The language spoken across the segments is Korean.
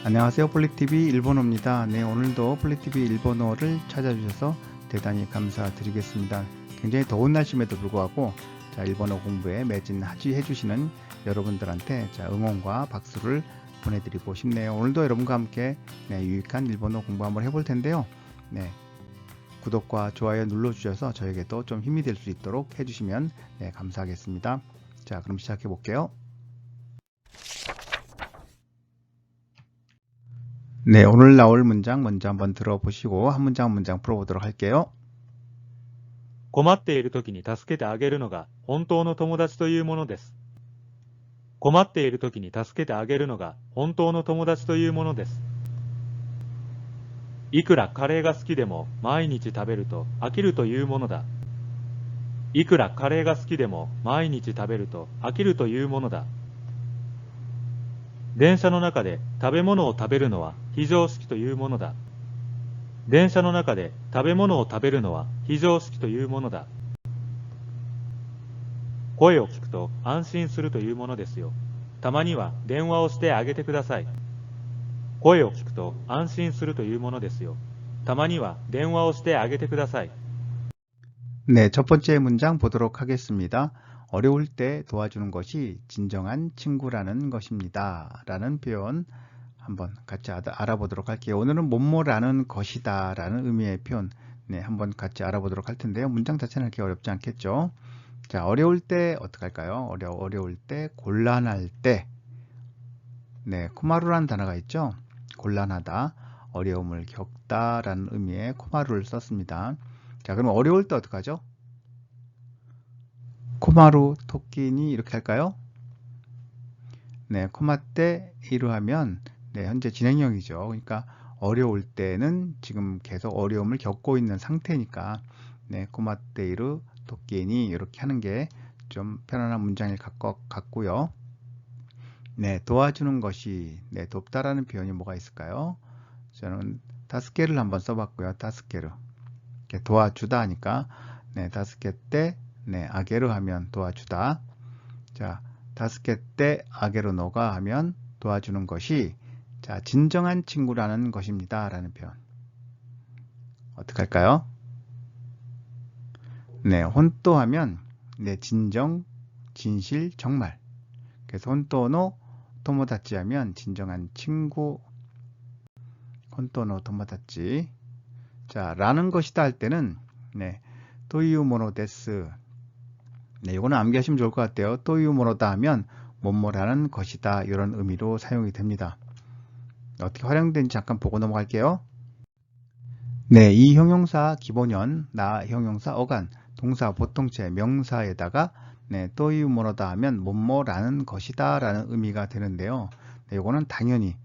안녕하세요. 폴리TV 일본어입니다. 네, 오늘도 폴리TV 일본어를 찾아주셔서 대단히 감사드리겠습니다. 굉장히 더운 날씨임에도 불구하고 일본어 공부에 매진 해주시는 여러분들한테 응원과 박수를 보내드리고 싶네요. 오늘도 여러분과 함께 유익한 일본어 공부 한번 해볼 텐데요. 구독과 좋아요 눌러주셔서 저에게도 좀 힘이 될 수 있도록 해주시면 감사하겠습니다. 자, 그럼 시작해 볼게요. 네, 오늘 나올 문장 먼저 한번 들어보시고 한 문장 한 문장 풀어보도록 할게요. 困っている時に助けてあげるのが本当の友達というものです。困っている時に助けてあげるのが本当の友達というものです。いくらカレーが好きでも毎日食べると飽きるというものだ。いくらカレーが好きでも毎日食べると飽きるというものだ。電車の中で食べ物を食べるのは非常識というものだ。電車の中で食べ物を食べるのは非常識というものだ。声を聞くと安心するというものですよ。たまには電話をしてあげてください。声を聞くと安心するというものですよ。たまには電話をしてあげてください。 네, 첫 번째 문장 보도록 하겠습니다. 어려울 때 도와주는 것이 진정한 친구라는 것입니다. 라는 표현 한번 같이 알아보도록 할게요. 오늘은 뭐뭐라는 것이다 라는 의미의 표현 한번 같이 알아보도록 할 텐데요. 문장 자체는 그렇게 어렵지 않겠죠. 자, 어려울 때 어떻게 할까요? 어려울 때, 곤란할 때. 코마루라는 단어가 있죠. 곤란하다, 어려움을 겪다 라는 의미의 코마루를 썼습니다. 자, 그럼 어려울 때 어떻게 하죠? 코마루 토끼니 이렇게 할까요? 코마떼 이루하면 현재 진행형이죠. 그러니까 어려울 때는 지금 계속 어려움을 겪고 있는 상태니까 코마떼이루 토끼니 이렇게 하는 게 좀 편안한 문장일 것 같고요. 도와주는 것이 돕다라는 표현이 뭐가 있을까요? 저는 다스케를 한번 써봤고요. 다스케르 도와주다 하니까 다스케 때 아게르 하면 도와주다. 자, 다스케 때 아게르 노가 하면 도와주는 것이 진정한 친구라는 것입니다. 라는 표현. 어떻게 할까요? 혼또 하면 진정, 진실, 정말. 그래서 혼또노 토모다치 하면 진정한 친구. 혼또노 토모다치. 자, 라는 것이다 할 때는 또이유모노 데스. 이거는 암기하시면 좋을 것 같아요. 또이유모노다 하면 뭐뭐라는 것이다 이런 의미로 사용이 됩니다. 어떻게 활용되는지 잠깐 보고 넘어갈게요. 이 형용사 기본형, 나 형용사 어간, 동사 보통체, 명사에다가 또이유모노다 하면 뭐뭐라는 것이다 라는 의미가 되는데요. 이거는 당연히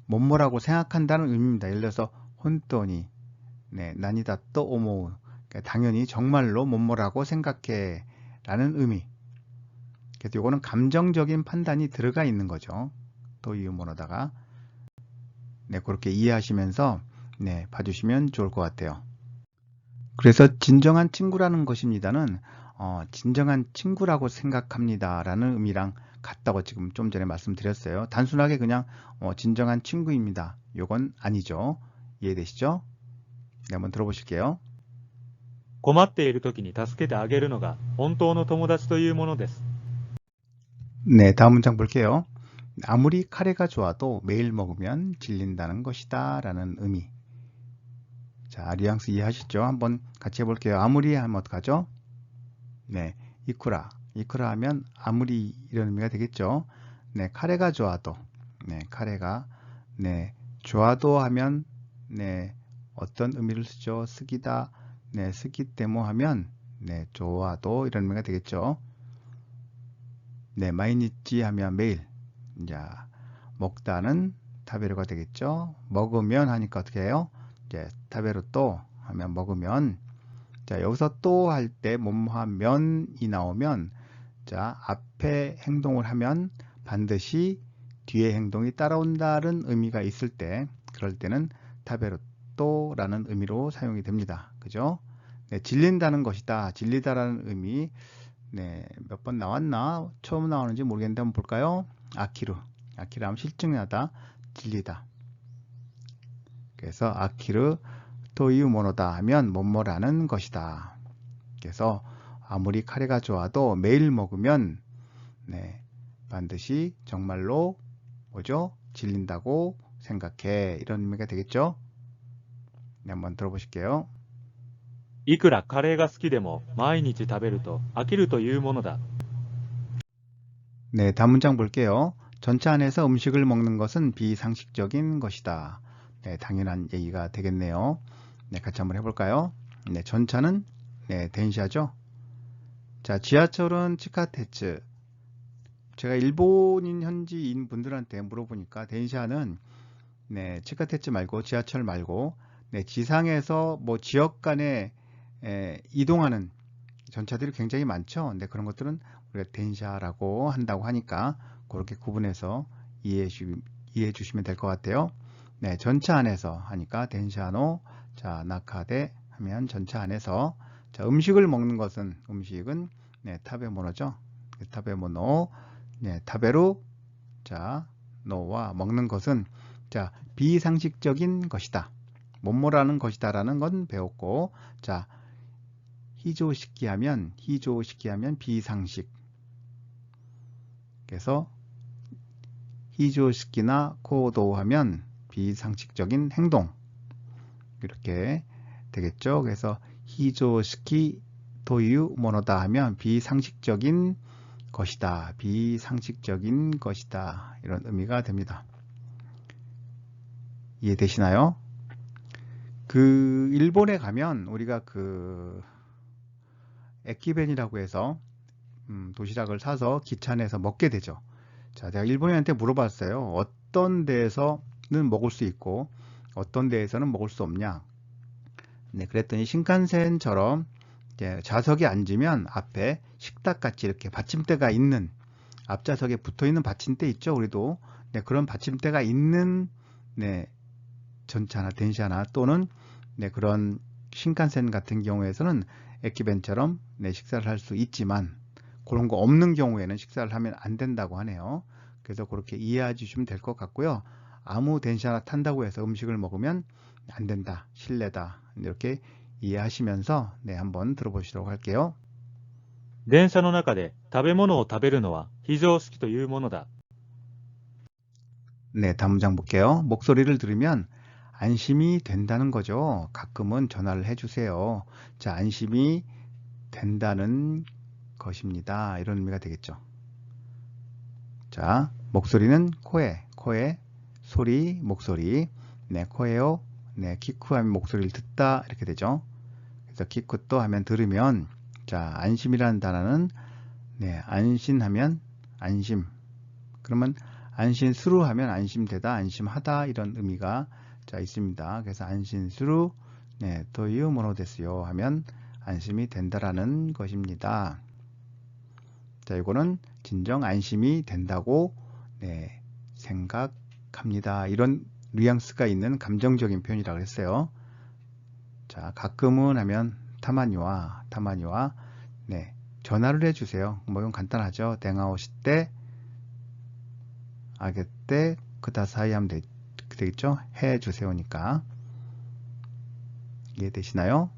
뭐뭐라고 생각한다는 의미입니다. 예를 들어서 혼또니 나니다 또 오모우, 당연히 정말로 뭐뭐라고 생각해 라는 의미. 그래서 이거는 감정적인 판단이 들어가 있는 거죠. 또이유모노다가 그렇게 이해하시면서 봐주시면 좋을 것 같아요. 그래서 진정한 친구라는 것입니다는 진정한 친구라고 생각합니다 라는 의미랑 같다고 지금 좀 전에 말씀드렸어요. 단순하게 그냥 진정한 친구입니다. 이건 아니죠. 이해되시죠? 한번 들어보실게요. 困っている時に助けてあげるのが本当の友達というものです。 다음 문장 볼게요. 아무리 카레가 좋아도 매일 먹으면 질린다는 것이다 라는 의미. 자, 뉘앙스 이해하시죠? 한번 같이 해볼게요. 아무리 하면 어떡하죠? 이쿠라 하면 아무리 이런 의미가 되겠죠. 카레가 좋아도 카레가 좋아도 하면 어떤 의미를 쓰죠? 쓰기다 쓰기 때문에 하면 좋아도 이런 의미가 되겠죠. 마이니치 하면 매일. 자, 먹다는 타베르가 되겠죠. 먹으면 하니까 어떻게 해요? 이제 타베르 또 하면 먹으면. 자, 여기서 또 할 때 뭐뭐하면이 나오면 자, 앞에 행동을 하면 반드시 뒤에 행동이 따라온다는 의미가 있을 때, 그럴 때는 타베르 또라는 의미로 사용이 됩니다. 그죠? 질린다는 것이다. 질리다라는 의미 몇 번 나왔나? 처음 나오는지 모르겠는데 한번 볼까요? 아키르 하면 실증나다, 질리다. 그래서 아키르 토유 모노다 하면 뭐뭐라는 것이다. 그래서 아무리 카레가 좋아도 매일 먹으면 반드시 정말로 뭐죠? 질린다고 생각해. 이런 의미가 되겠죠? 네, 한번 들어보실게요. いくらカレーが好きでも毎日食べると飽きるというものだ。 네, 다음 문장 볼게요. 전차 안에서 음식을 먹는 것은 비상식적인 것이다. 네, 당연한 얘기가 되겠네요. 네, 같이 한번 해볼까요? 네, 전차는 덴샤죠. 자, 지하철은 치카테츠. 제가 일본인 현지인 분들한테 물어보니까 덴샤는 치카테츠 말고 지하철 말고 지상에서 뭐 지역 간에 이동하는 전차들이 굉장히 많죠. 근데 그런 것들은 우리가 덴샤라고 한다고 하니까 그렇게 구분해서 이해해 주시면 될 것 같아요. 네, 전차 안에서 하니까 덴샤노, 자, 나카데 하면 전차 안에서. 자, 음식을 먹는 것은 음식은 타베모노죠. 타베모노, 타베루, 자, 노와 먹는 것은 자, 비상식적인 것이다. 뭐뭐라는 것이다라는 건 배웠고, 자, 히조시키 하면 비상식. 그래서 히조시키나 코도 하면 비상식적인 행동. 이렇게 되겠죠. 그래서 히조시키 토유 모노다 하면 비상식적인 것이다. 비상식적인 것이다. 이런 의미가 됩니다. 이해되시나요? 그 일본에 가면 우리가 그 에키벤이라고 해서 도시락을 사서 기차 내에서 먹게 되죠. 자, 제가 일본인한테 물어봤어요. 어떤 데에서는 먹을 수 있고 어떤 데에서는 먹을 수 없냐. 네, 그랬더니 신칸센처럼 이제 좌석에 앉으면 앞에 식탁같이 이렇게 받침대가 있는, 앞좌석에 붙어있는 받침대 있죠. 우리도 그런 받침대가 있는 전차나 덴샤나 또는 그런 신칸센 같은 경우에서는 에키벤처럼 식사를 할 수 있지만 그런 거 없는 경우에는 식사를 하면 안 된다고 하네요. 그래서 그렇게 이해해 주시면 될 것 같고요. 아무 덴샤나 탄다고 해서 음식을 먹으면 안 된다, 실례다, 이렇게 이해하시면서 한번 들어보시도록 할게요. 電車の中で食べ物を食べるのは非常識というものだ。 네, 다음 문장 볼게요. 목소리를 들으면 안심이 된다는 거죠. 가끔은 전화를 해주세요. 자, 안심이 된다는 것입니다. 이런 의미가 되겠죠. 자, 목소리는 코에 소리, 목소리. 코에요. 키쿠 하면 목소리를 듣다 이렇게 되죠. 그래서 키쿠또 하면 들으면, 자, 안심이라는 단어는 안심하면 안심. 그러면 안심스루 하면 안심되다, 안심하다 이런 의미가 있습니다. 그래서 안심스루 토유 모노 데스요 하면 안심이 된다라는 것입니다. 자, 이거는 진정 안심이 된다고 생각합니다. 이런 뉘앙스가 있는 감정적인 표현이라고 했어요. 자, 가끔은 하면 타마니와 전화를 해주세요. 뭐 이건 간단하죠. 댕아오시 때 아게때 그다사이 하면 되겠죠. 해주세요니까. 이해되시나요?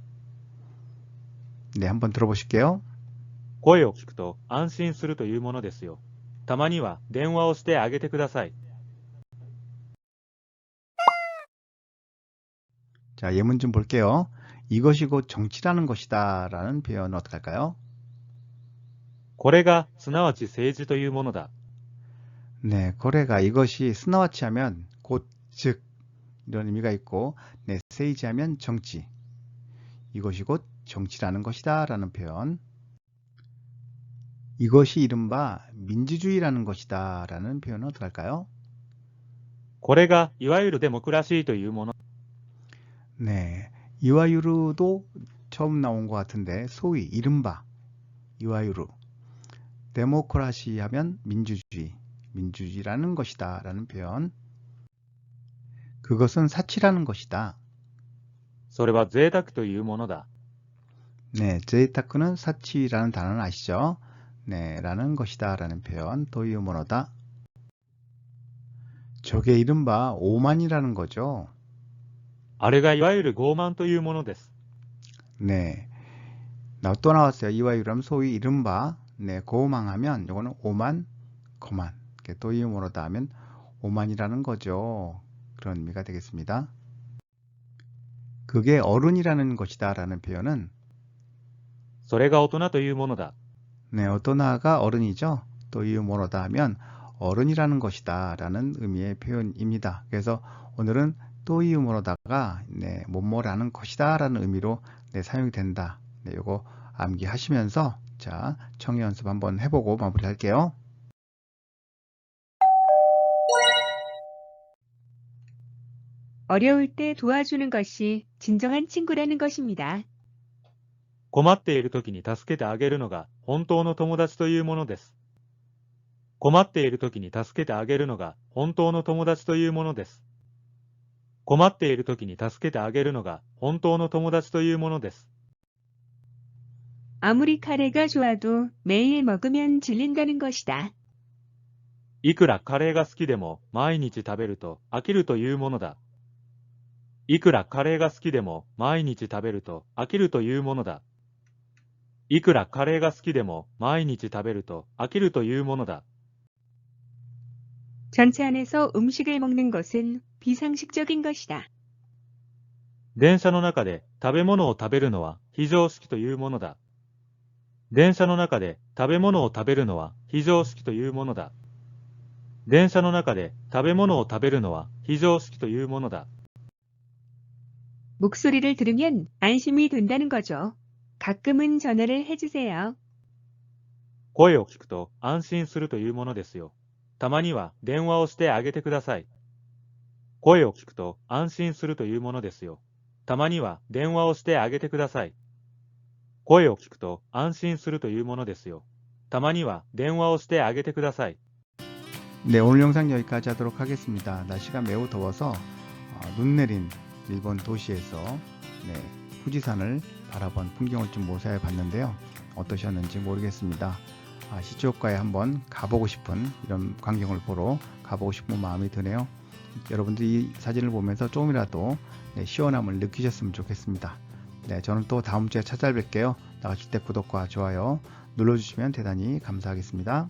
네, 한번 들어보실게요. 声を聞くと安心するというものですよ。たまには電話をしてあげてください。 자, 예문 좀 볼게요. 이것이 곧 정치라는 것이다 라는 표현은 어떻게 할까요? これがすなわち政治というものだ。 네, 거래가 이것이 스나와치 하면 곧, 즉 이런 의미가 있고, 세이지 하면 정치. 이것이 곧 정치라는 것이다 라는 표현. 이것이 이른바 민주주의라는 것이다 라는 표현은 어떻게 할까요? これがいわゆるデモクラシーというもの。 네, 이와유루도 처음 나온 것 같은데 소위 이른바 이와유루 데모크라시 하면 민주주의라는 것이다 라는 표현. 그것은 사치라는 것이다. それは贅沢というものだ。 네, 제이타크는 사치라는 단어는 아시죠? 네, 라는 것이다 라는 표현. 도유모노다. 저게 이른바 오만이라는 거죠. あれがいわゆる傲慢というものです。 네. 또 나왔어요. 이와유라면 소위 이른바 네, 고망하면 이거는 오만, 거만. 또 이유모로다 하면 오만이라는 거죠. 그런 의미가 되겠습니다. 그게 어른이라는 것이다 라는 표현은 それが大人というものだ。 네, 어떠나가 어른이죠. 또 이유모로다 하면 어른이라는 것이다 라는 의미의 표현입니다. 그래서 오늘은 또 이유모로다가 네, 뭐뭐라는 것이다 라는 의미로 네, 사용이 된다. 네, 요거 암기하시면서 자, 청의 연습 한번 해보고 마무리할게요. 어려울 때 도와주는 것이 진정한 친구라는 것입니다. 困っている時に助けてあげるのが本当の友達というものです。困っている時に助けてあげるのが本当の友達というものです。困っている時に助けてあげるのが本当の友達というものです。 아무리 카레가 좋아도 매일 먹으면 질린다는 것이다. いくらカレーが好きでも毎日食べると飽きるというものだ。いくらカレーが好きでも毎日食べると飽きるというものだ。いくらカレーが好きでも毎日食べると飽きるというものだ。 전차 안에서 음식을 먹는 것은 비상식적인 것이다. 電車の中で食べ物を食べるのは非常識というものだ。電車の中で食べ物を食べるのは非常識というものだ。電車の中で食べ物を食べるのは非常識というものだ。 목소리를 들으면 안심이 된다는 거죠. 가끔은 전화를 해주세요. 声を聞くと安心するというものですよ。たまには電話をしてあげてください。声を聞くと安心するというものですよ。たまには電話をしてあげてください。声を聞くと安心するというものですよ。たまには電話をしてあげてください。 네, 오늘 영상 여기까지 하도록 하겠습니다. 날씨가 매우 더워서 눈 내린 일본 도시에서 네, 후지산을 바라본 풍경을 좀 모사해 봤는데요. 어떠셨는지 모르겠습니다. 시즈오카에 한번 가보고 싶은 이런 광경을 보러 가보고 싶은 마음이 드네요. 여러분들이 이 사진을 보면서 조금이라도 네, 시원함을 느끼셨으면 좋겠습니다. 네, 저는 또 다음 주에 찾아뵐게요. 나가실 때 구독과 좋아요 눌러주시면 대단히 감사하겠습니다.